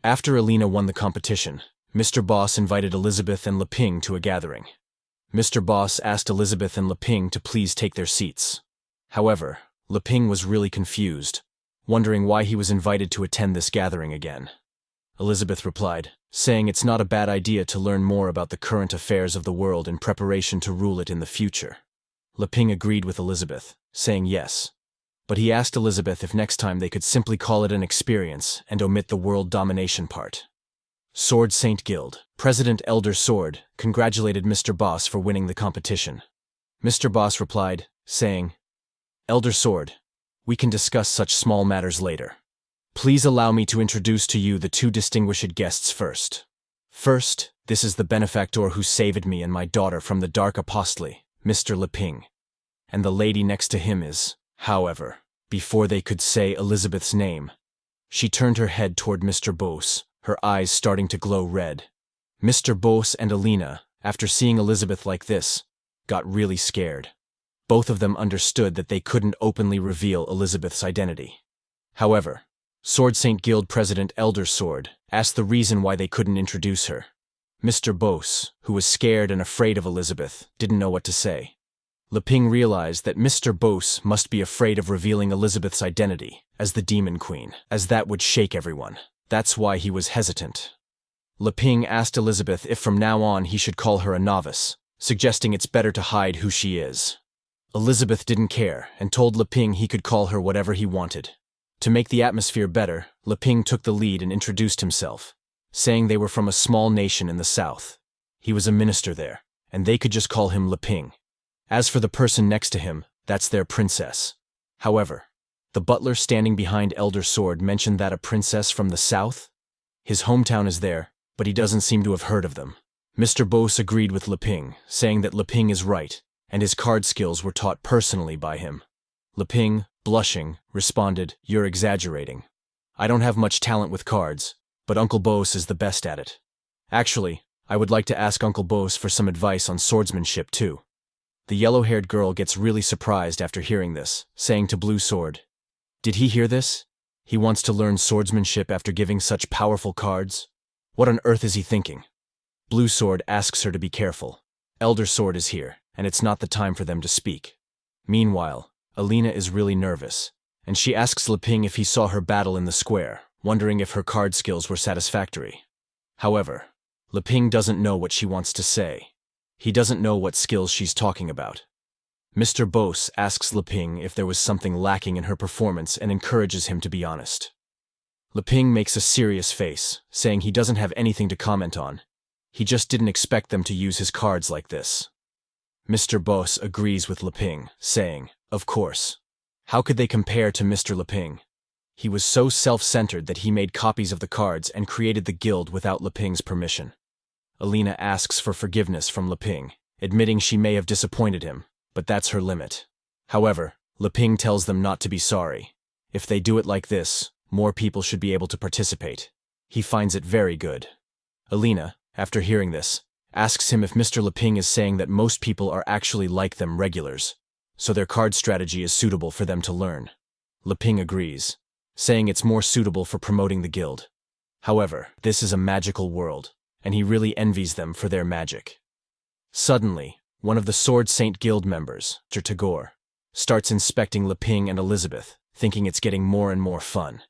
After Alina won the competition, Mr. Boss invited Elizabeth and Leping to a gathering. Mr. Boss asked Elizabeth and Leping to please take their seats. However, Leping was really confused, wondering why he was invited to attend this gathering again. Elizabeth replied, saying it's not a bad idea to learn more about the current affairs of the world in preparation to rule it in the future. Leping agreed with Elizabeth, saying yes. But he asked Elizabeth if next time they could simply call it an experience and omit the world domination part. Sword Saint Guild, President Elder Sword, congratulated Mr. Boss for winning the competition. Mr. Boss replied, saying, Elder Sword, we can discuss such small matters later. Please allow me to introduce to you the two distinguished guests first. First, this is the benefactor who saved me and my daughter from the dark apostle, Mr. Leping. And the lady next to him is, however, before they could say Elizabeth's name, she turned her head toward Mr. Boss, her eyes starting to glow red. Mr. Boss and Alina, after seeing Elizabeth like this, got really scared. Both of them understood that they couldn't openly reveal Elizabeth's identity. However, Sword Saint Guild President Elder Sword asked the reason why they couldn't introduce her. Mr. Boss, who was scared and afraid of Elizabeth, didn't know what to say. Leping realized that Mr. Boss must be afraid of revealing Elizabeth's identity as the Demon Queen, as that would shake everyone. That's why he was hesitant. Leping asked Elizabeth if from now on he should call her a novice, suggesting it's better to hide who she is. Elizabeth didn't care and told Leping he could call her whatever he wanted. To make the atmosphere better, Leping took the lead and introduced himself, saying they were from a small nation in the south. He was a minister there, and they could just call him Leping. As for the person next to him, that's their princess. However, the butler standing behind Elder Sword mentioned that a princess from the south? His hometown is there, but he doesn't seem to have heard of them. Mr. Boss agreed with Leping, saying that Leping is right, and his card skills were taught personally by him. Leping, blushing, responded, "You're exaggerating. I don't have much talent with cards, but Uncle Boss is the best at it. Actually, I would like to ask Uncle Boss for some advice on swordsmanship too." The yellow-haired girl gets really surprised after hearing this, saying to Blue Sword, "Did he hear this? He wants to learn swordsmanship after giving such powerful cards? What on earth is he thinking?" Blue Sword asks her to be careful. Elder Sword is here, and it's not the time for them to speak. Meanwhile, Alina is really nervous, and she asks Leping if he saw her battle in the square, wondering if her card skills were satisfactory. However, Leping doesn't know what she wants to say. He doesn't know what skills she's talking about. Mr. Boss asks Leping if there was something lacking in her performance and encourages him to be honest. Leping makes a serious face, saying he doesn't have anything to comment on. He just didn't expect them to use his cards like this. Mr. Boss agrees with Leping, saying, "Of course. How could they compare to Mr. Leping? He was so self-centered that he made copies of the cards and created the guild without Leping's permission." Alina asks for forgiveness from Leping, admitting she may have disappointed him, but that's her limit. However, Leping tells them not to be sorry. If they do it like this, more people should be able to participate. He finds it very good. Alina, after hearing this, asks him if Mr. Leping is saying that most people are actually like them regulars, so their card strategy is suitable for them to learn. Leping agrees, saying it's more suitable for promoting the guild. However, this is a magical world, and he really envies them for their magic. Suddenly, one of the Sword Saint Guild members, Mr. Tagore, starts inspecting Leping and Elizabeth, thinking it's getting more and more fun.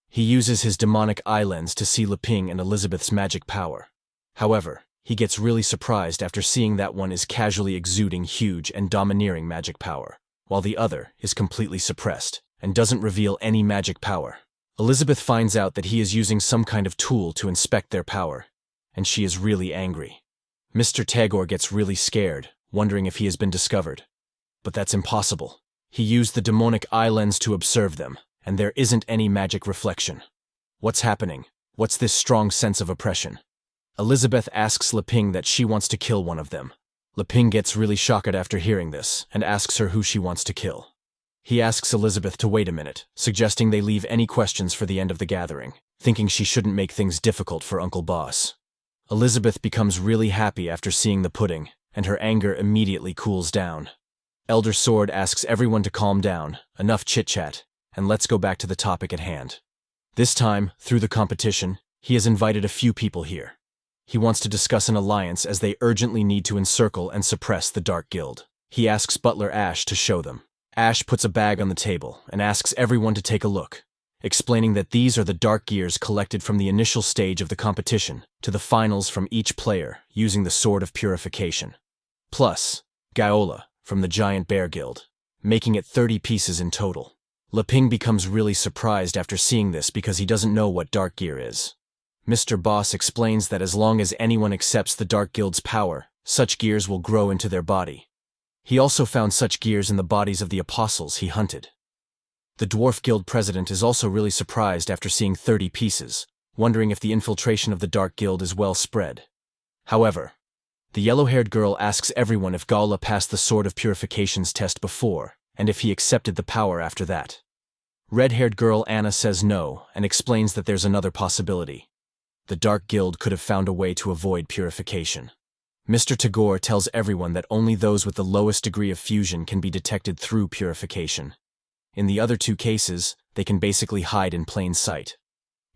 He uses his demonic eye lens to see Leping and Elizabeth's magic power. However, he gets really surprised after seeing that one is casually exuding huge and domineering magic power, while the other is completely suppressed and doesn't reveal any magic power. Elizabeth finds out that he is using some kind of tool to inspect their power, and she is really angry. Mr. Tagore gets really scared, wondering if he has been discovered. But that's impossible. He used the demonic eye lens to observe them, and there isn't any magic reflection. What's happening? What's this strong sense of oppression? Elizabeth asks Leping that she wants to kill one of them. Leping gets really shocked after hearing this and asks her who she wants to kill. He asks Elizabeth to wait a minute, suggesting they leave any questions for the end of the gathering, thinking she shouldn't make things difficult for Uncle Boss. Elizabeth becomes really happy after seeing the pudding, and her anger immediately cools down. Elder Sword asks everyone to calm down, enough chit-chat, and let's go back to the topic at hand. This time, through the competition, He has invited a few people here. He wants to discuss an alliance as they urgently need to encircle and suppress the Dark Guild. He asks Butler Ash to show them. Ash puts a bag on the table and asks everyone to take a look, explaining that these are the Dark Gears collected from the initial stage of the competition to the finals from each player using the Sword of Purification. Plus, Gaola from the Giant Bear Guild, making it 30 pieces in total. Leping becomes really surprised after seeing this because he doesn't know what Dark Gear is. Mr. Boss explains that as long as anyone accepts the Dark Guild's power, such gears will grow into their body. He also found such gears in the bodies of the apostles he hunted. The Dwarf Guild president is also really surprised after seeing 30 pieces, wondering if the infiltration of the Dark Guild is well spread. However, the yellow-haired girl asks everyone if Gaola passed the Sword of Purification's test before, and if he accepted the power after that. Red-haired girl Anna says no and explains that there's another possibility. The Dark Guild could have found a way to avoid purification. Mr. Tagore tells everyone that only those with the lowest degree of fusion can be detected through purification. In the other two cases, they can basically hide in plain sight.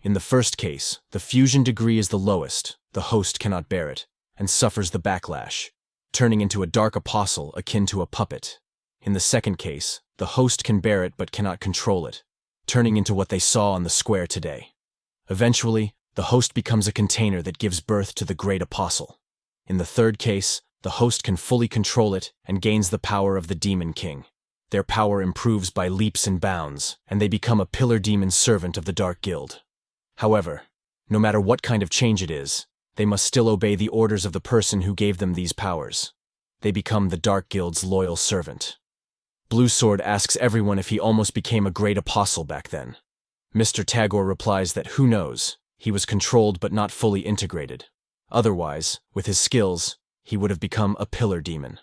In the first case, the fusion degree is the lowest, the host cannot bear it, and suffers the backlash, turning into a dark apostle akin to a puppet. In the second case, the host can bear it but cannot control it, turning into what they saw on the square today. Eventually, the host becomes a container that gives birth to the great apostle. In the third case, the host can fully control it and gains the power of the Demon King. Their power improves by leaps and bounds, and they become a pillar demon servant of the Dark Guild. However, no matter what kind of change it is, they must still obey the orders of the person who gave them these powers. They become the Dark Guild's loyal servant. Blue Sword asks everyone if he almost became a great apostle back then. Mr. Tagore replies that who knows, he was controlled but not fully integrated. Otherwise, with his skills, he would have become a pillar demon.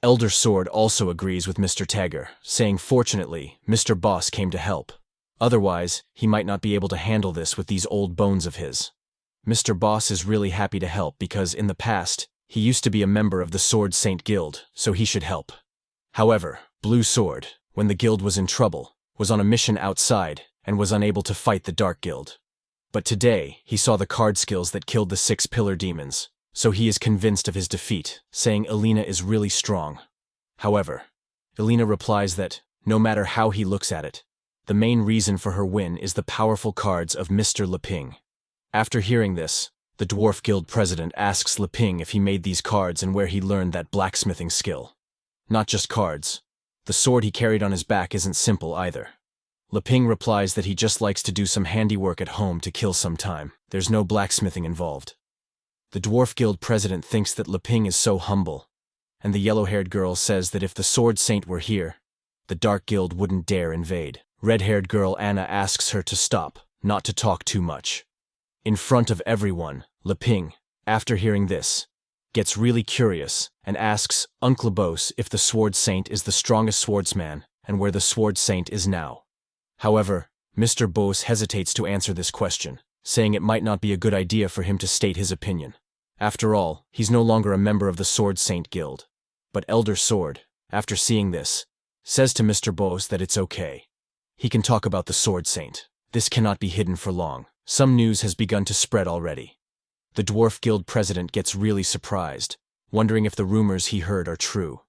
Elder Sword also agrees with Mr. Tagore, saying fortunately, Mr. Boss came to help. Otherwise, he might not be able to handle this with these old bones of his. Mr. Boss is really happy to help because in the past, he used to be a member of the Sword Saint Guild, so he should help. However, Blue Sword, when the guild was in trouble, was on a mission outside and was unable to fight the Dark Guild. But today, he saw the card skills that killed the 6 pillar demons, so he is convinced of his defeat, saying Elena is really strong. However, Elena replies that, no matter how he looks at it, the main reason for her win is the powerful cards of Mr. Leping. After hearing this, the Dwarf Guild president asks Leping if he made these cards and where he learned that blacksmithing skill. Not just cards. The sword he carried on his back isn't simple either. Leping replies that he just likes to do some handiwork at home to kill some time. There's no blacksmithing involved. The Dwarf Guild president thinks that Leping is so humble, and the yellow-haired girl says that if the Sword Saint were here, the Dark Guild wouldn't dare invade. Red-haired girl Anna asks her to stop, not to talk too much. In front of everyone, Leping, after hearing this, gets really curious and asks Uncle Bose if the Sword Saint is the strongest swordsman and where the Sword Saint is now. However, Mr. Bose hesitates to answer this question, saying it might not be a good idea for him to state his opinion. After all, he's no longer a member of the Sword Saint Guild. But Elder Sword, after seeing this, says to Mr. Bose that it's okay. He can talk about the Sword Saint. This cannot be hidden for long. Some news has begun to spread already. The Dwarf Guild president gets really surprised, wondering if the rumors he heard are true.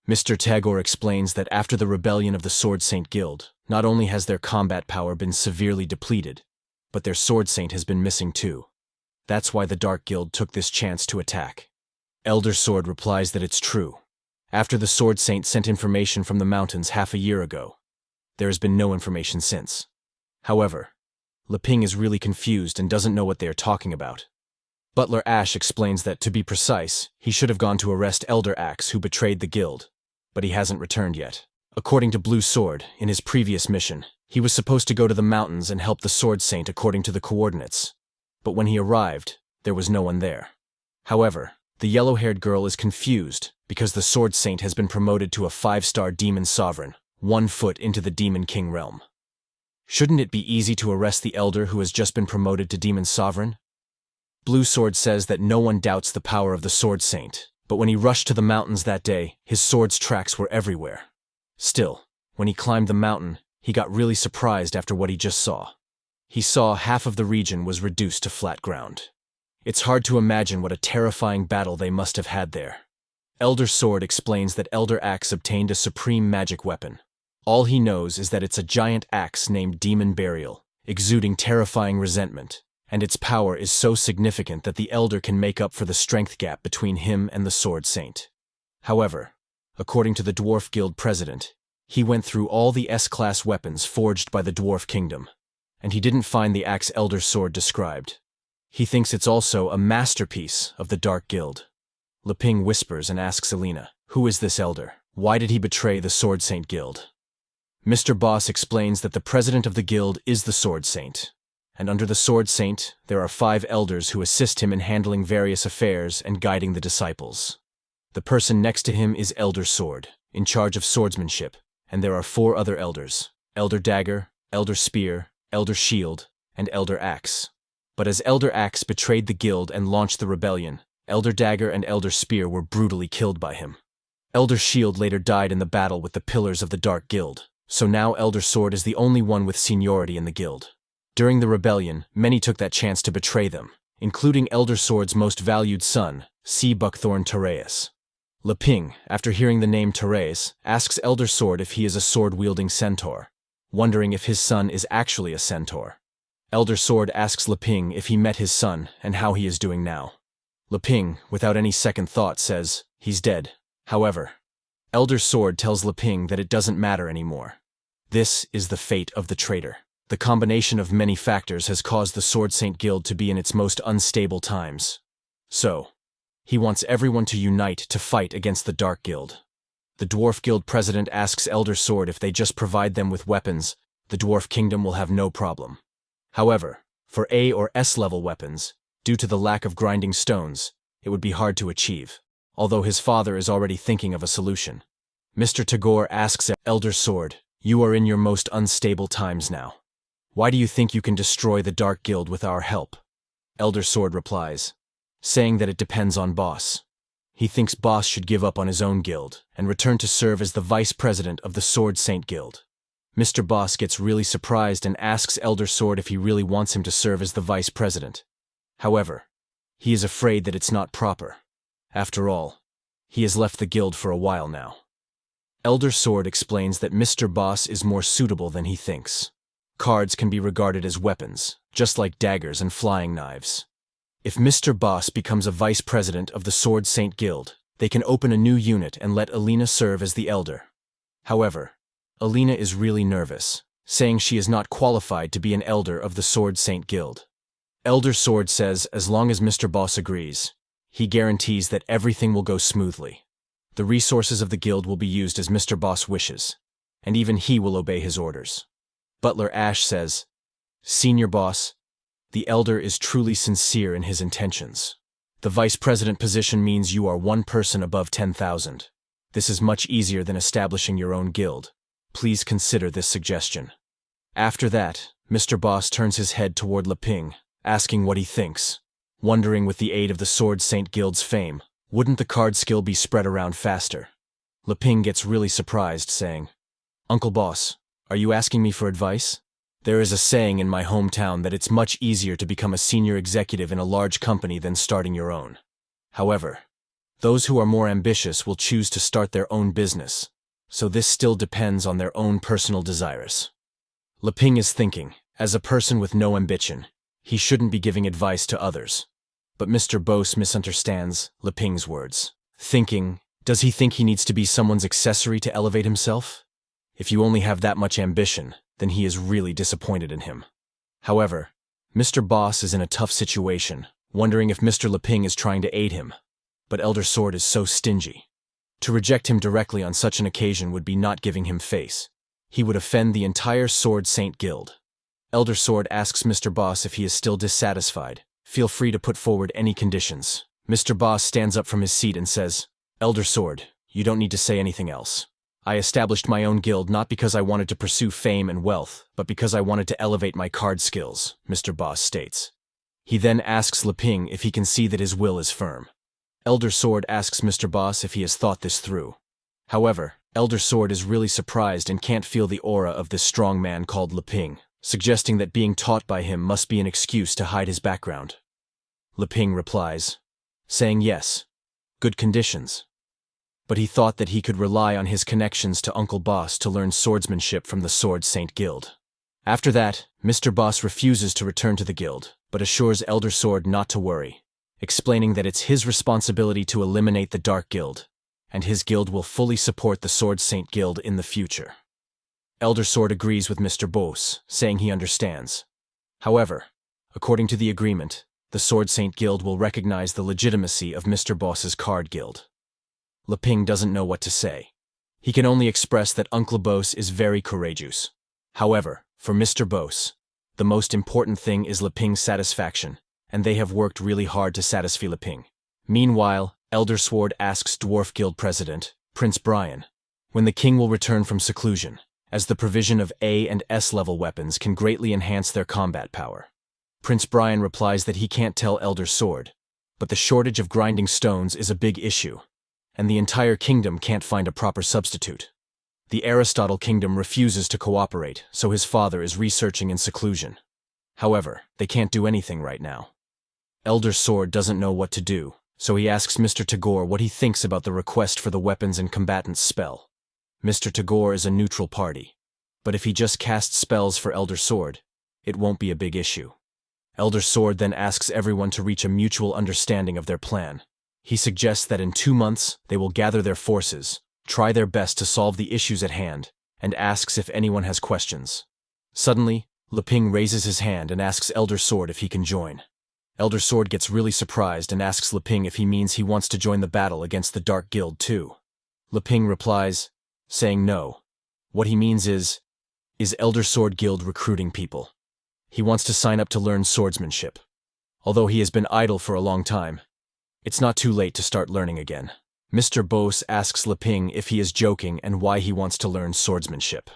Mr. Tagore explains that after the rebellion of the Sword Saint Guild, not only has their combat power been severely depleted, but their Sword Saint has been missing too. That's why the Dark Guild took this chance to attack. Elder Sword replies that it's true. After the Sword Saint sent information from the mountains half a year ago, there has been no information since. However, Leping is really confused and doesn't know what they are talking about. Butler Ash explains that, to be precise, he should have gone to arrest Elder Axe who betrayed the guild, but he hasn't returned yet. According to Blue Sword, in his previous mission, he was supposed to go to the mountains and help the Sword Saint according to the coordinates. But when he arrived, there was no one there. However, the yellow-haired girl is confused because the Sword Saint has been promoted to a 5-star demon sovereign, 1 foot into the Demon King realm. Shouldn't it be easy to arrest the elder who has just been promoted to demon sovereign? Blue Sword says that no one doubts the power of the Sword Saint, but when he rushed to the mountains that day, his sword's tracks were everywhere. Still, when he climbed the mountain, he got really surprised after what he just saw. he saw half of the region was reduced to flat ground. It's hard to imagine what a terrifying battle they must have had there. Elder Sword explains that Elder Axe obtained a supreme magic weapon. All he knows is that it's a giant axe named Demon Burial, exuding terrifying resentment, and its power is so significant that the Elder can make up for the strength gap between him and the Sword Saint. However, according to the Dwarf Guild president, he went through all the S-class weapons forged by the Dwarf Kingdom, and he didn't find the axe Elder Sword described. He thinks it's also a masterpiece of the Dark Guild. Leping whispers and asks Alina, "Who is this elder? Why did he betray the Sword Saint Guild?" Mr. Boss explains that the president of the guild is the Sword Saint, and under the Sword Saint, there are 5 elders who assist him in handling various affairs and guiding the disciples. The person next to him is Elder Sword, in charge of swordsmanship, and there are 4 other elders: Elder Dagger, Elder Spear, Elder Shield, and Elder Axe. But as Elder Axe betrayed the guild and launched the rebellion, Elder Dagger and Elder Spear were brutally killed by him. Elder Shield later died in the battle with the pillars of the Dark Guild, so now Elder Sword is the only one with seniority in the guild. During the rebellion, many took that chance to betray them, including Elder Sword's most valued son, C. Buckthorn Tereus. Leping, after hearing the name Tereus, asks Elder Sword if he is a sword-wielding centaur, wondering if his son is actually a centaur. Elder Sword asks Leping if he met his son and how he is doing now. Leping, without any second thought, says, he's dead. However, Elder Sword tells Leping that it doesn't matter anymore. This is the fate of the traitor. The combination of many factors has caused the Sword Saint Guild to be in its most unstable times. So, he wants everyone to unite to fight against the Dark Guild. The Dwarf Guild president asks Elder Sword if they just provide them with weapons, the Dwarf Kingdom will have no problem. However, for A or S level weapons, due to the lack of grinding stones, it would be hard to achieve, although his father is already thinking of a solution. Mr. Tagore asks Elder Sword, "You are in your most unstable times now. Why do you think you can destroy the Dark Guild with our help?" Elder Sword replies, saying that it depends on Boss. He thinks Boss should give up on his own guild and return to serve as the vice president of the Sword Saint Guild. Mr. Boss gets really surprised and asks Elder Sword if he really wants him to serve as the vice president. However, he is afraid that it's not proper. After all, he has left the guild for a while now. Elder Sword explains that Mr. Boss is more suitable than he thinks. Cards can be regarded as weapons, just like daggers and flying knives. If Mr. Boss becomes a vice president of the Sword Saint Guild, they can open a new unit and let Alina serve as the elder. However, Alina is really nervous, saying she is not qualified to be an elder of the Sword Saint Guild. Elder Sword says as long as Mr. Boss agrees, he guarantees that everything will go smoothly. The resources of the guild will be used as Mr. Boss wishes, and even he will obey his orders. Butler Ash says, "Senior Boss, the elder is truly sincere in his intentions. The vice president position means you are one person above 10,000. This is much easier than establishing your own guild. Please consider this suggestion." After that, Mr. Boss turns his head toward Leping, asking what he thinks, wondering with the aid of the Sword Saint Guild's fame, wouldn't the card skill be spread around faster? Leping gets really surprised, saying, "Uncle Boss, are you asking me for advice? There is a saying in my hometown that it's much easier to become a senior executive in a large company than starting your own. However, those who are more ambitious will choose to start their own business, so this still depends on their own personal desires." Leping is thinking, as a person with no ambition, he shouldn't be giving advice to others. But Mr. Boss misunderstands Leping's words, thinking, does he think he needs to be someone's accessory to elevate himself? If you only have that much ambition, then he is really disappointed in him. However, Mr. Boss is in a tough situation, wondering if Mr. Leping is trying to aid him. But Elder Sword is so stingy. To reject him directly on such an occasion would be not giving him face. He would offend the entire Sword Saint Guild. Elder Sword asks Mr. Boss if he is still dissatisfied. Feel free to put forward any conditions. Mr. Boss stands up from his seat and says, "Elder Sword, you don't need to say anything else. I established my own guild not because I wanted to pursue fame and wealth, but because I wanted to elevate my card skills," Mr. Boss states. He then asks Leping if he can see that his will is firm. Elder Sword asks Mr. Boss if he has thought this through. However, Elder Sword is really surprised and can't feel the aura of this strong man called Leping, suggesting that being taught by him must be an excuse to hide his background. Liping replies, saying yes, good conditions. But he thought that he could rely on his connections to Uncle Boss to learn swordsmanship from the Sword Saint Guild. After that, Mr. Boss refuses to return to the guild, but assures Elder Sword not to worry, explaining that it's his responsibility to eliminate the Dark Guild, and his guild will fully support the Sword Saint Guild in the future. Elder Sword agrees with Mr. Boss, saying he understands. However, according to the agreement, the Sword Saint Guild will recognize the legitimacy of Mr. Boss's card guild. Liping doesn't know what to say. He can only express that Uncle Boss is very courageous. However, for Mr. Boss, the most important thing is Liping's satisfaction, and they have worked really hard to satisfy Liping. Meanwhile, Elder Sword asks Dwarf Guild President, Prince Brian, when the king will return from seclusion, as the provision of A and S level weapons can greatly enhance their combat power. Prince Brian replies that he can't tell Elder Sword, but the shortage of grinding stones is a big issue, and the entire kingdom can't find a proper substitute. The Aristotle kingdom refuses to cooperate, so his father is researching in seclusion. However, they can't do anything right now. Elder Sword doesn't know what to do, so he asks Mr. Tagore what he thinks about the request for the weapons and combatants spell. Mr. Tagore is a neutral party, but if he just casts spells for Elder Sword, it won't be a big issue. Elder Sword then asks everyone to reach a mutual understanding of their plan. He suggests that in 2 months, they will gather their forces, try their best to solve the issues at hand, and asks if anyone has questions. Suddenly, Liping raises his hand and asks Elder Sword if he can join. Elder Sword gets really surprised and asks Liping if he means he wants to join the battle against the Dark Guild too. Liping replies, saying no. What he means is Elder Sword Guild recruiting people. He wants to sign up to learn swordsmanship. Although he has been idle for a long time, it's not too late to start learning again. Mr. Boss asks Liping if he is joking and why he wants to learn swordsmanship.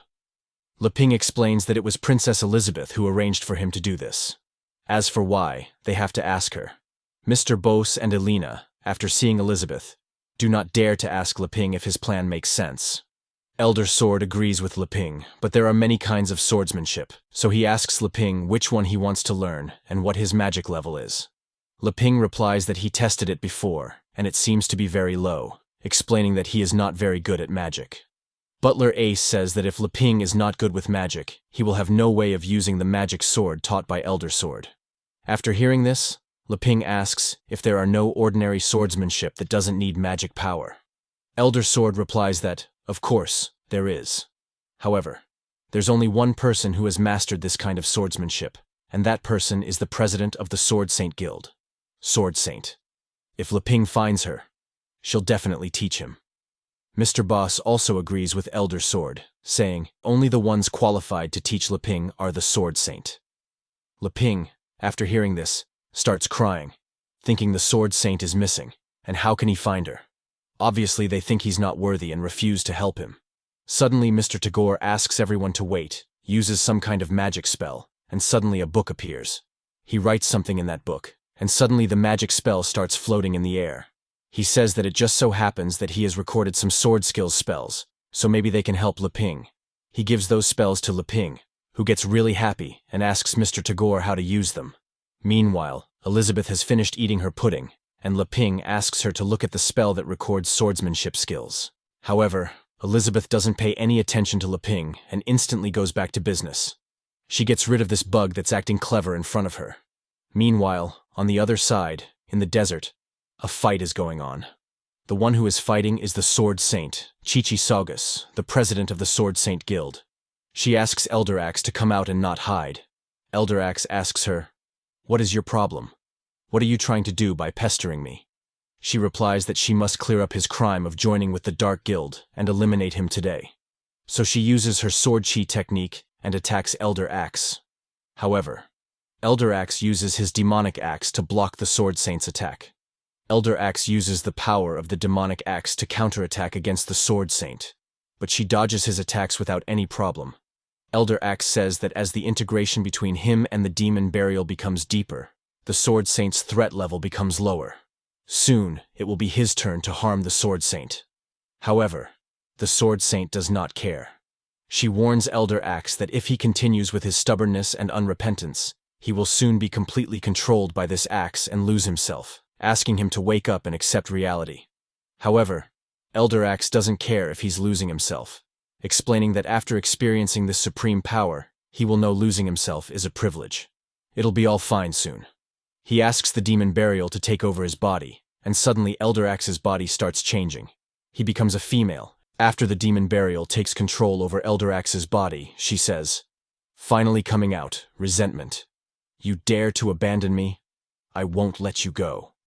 Liping explains that it was Princess Elizabeth who arranged for him to do this. As for why, they have to ask her. Mr. Boss and Elena, after seeing Elizabeth, do not dare to ask Liping if his plan makes sense. Elder Sword agrees with Liping, but there are many kinds of swordsmanship, so he asks Liping which one he wants to learn and what his magic level is. Liping replies that he tested it before, and it seems to be very low, explaining that he is not very good at magic. Butler Ace says that if Liping is not good with magic, he will have no way of using the magic sword taught by Elder Sword. After hearing this, Liping asks if there are no ordinary swordsmanship that doesn't need magic power. Elder Sword replies that, of course, there is. However, there's only one person who has mastered this kind of swordsmanship, and that person is the president of the Sword Saint Guild, Sword Saint. If Liping finds her, she'll definitely teach him. Mr. Boss also agrees with Elder Sword, saying only the ones qualified to teach Liping are the Sword Saint. Liping, after hearing this, starts crying, thinking the Sword Saint is missing, and how can he find her? Obviously, they think he's not worthy and refuse to help him. Suddenly, Mr. Tagore asks everyone to wait, uses some kind of magic spell, and suddenly a book appears. He writes something in that book, and suddenly the magic spell starts floating in the air. He says that it just so happens that he has recorded some sword skills spells, so maybe they can help Liping. He gives those spells to Liping, who gets really happy and asks Mr. Tagore how to use them. Meanwhile, Elizabeth has finished eating her pudding, and Liping asks her to look at the spell that records swordsmanship skills. However, Elizabeth doesn't pay any attention to Liping and instantly goes back to business. She gets rid of this bug that's acting clever in front of her. Meanwhile, on the other side, in the desert, a fight is going on. The one who is fighting is the Sword Saint, Chichi Saugus, the president of the Sword Saint Guild. She asks Elder Axe to come out and not hide. Elder Axe asks her, "What is your problem? What are you trying to do by pestering me?" She replies that she must clear up his crime of joining with the Dark Guild and eliminate him today. So she uses her sword chi technique and attacks Elder Axe. However, Elder Axe uses his demonic axe to block the Sword Saint's attack. Elder Axe uses the power of the demonic axe to counterattack against the Sword Saint, but she dodges his attacks without any problem. Elder Axe says that as the integration between him and the demon burial becomes deeper, the Sword Saint's threat level becomes lower. Soon, it will be his turn to harm the Sword Saint. However, the Sword Saint does not care. She warns Elder Axe that if he continues with his stubbornness and unrepentance, he will soon be completely controlled by this axe and lose himself, asking him to wake up and accept reality. However, Elder Axe doesn't care if he's losing himself, explaining that after experiencing this supreme power, he will know losing himself is a privilege. It'll be all fine soon. He asks the demon Burial to take over his body, and suddenly Elder Axe's body starts changing. He becomes a female. After the demon Burial takes control over Elder Axe's body, she says, finally coming out, resentment. You dare to abandon me? I won't let you go.